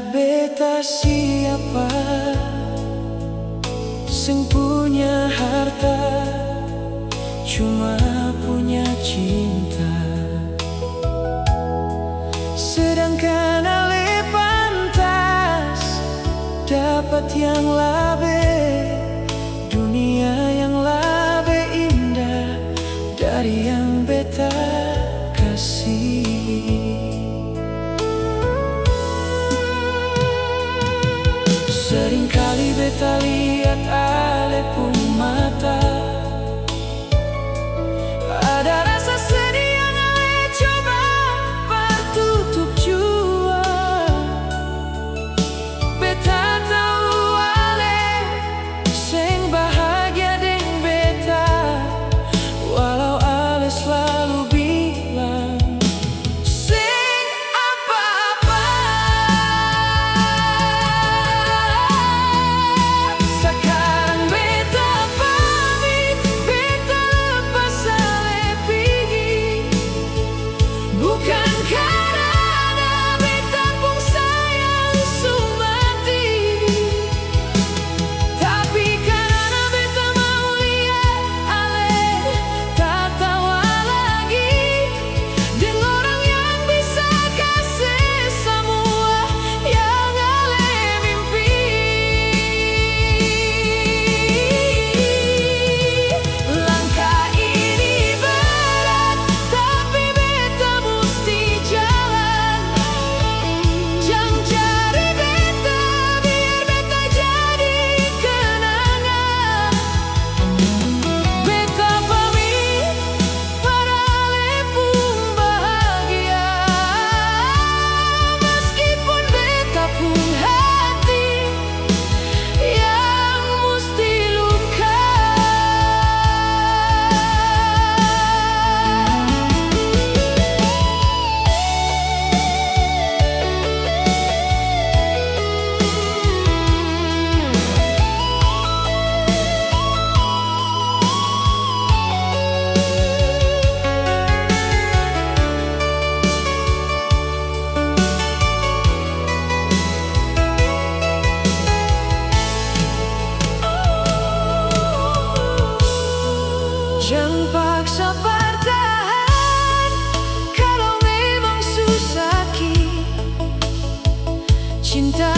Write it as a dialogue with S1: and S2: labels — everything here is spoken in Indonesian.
S1: beta siapa sing punya harta, cuma punya cinta. Sedangkan ale pantas dapat yang lebih, dunia yang lebih indah dari yang beta kasih. Seringkali beta lihat ale pun mata, ada rasa sedih yang ale coba tertutup jua. Beta tahu ale seng bahagia deng beta, walau ale selalu bilang seng apa-apa. Sekarang beta pamit, beta lepas ale pergi, bukan karena beta pun sayang sumati, tapi karena beta mau lihat ale tak tawa lagi dengan orang yang bisa kasih semua yang ale mimpi. Langkah ini berat, tapi beta mesti jalan. Jangan cari beta, biar beta jadi kenangan. Beta pamit, padahal pun bahagia, meskipun beta pun hati yang mesti luka. Jangan paksa bertahan kalau memang susah ki. Cinta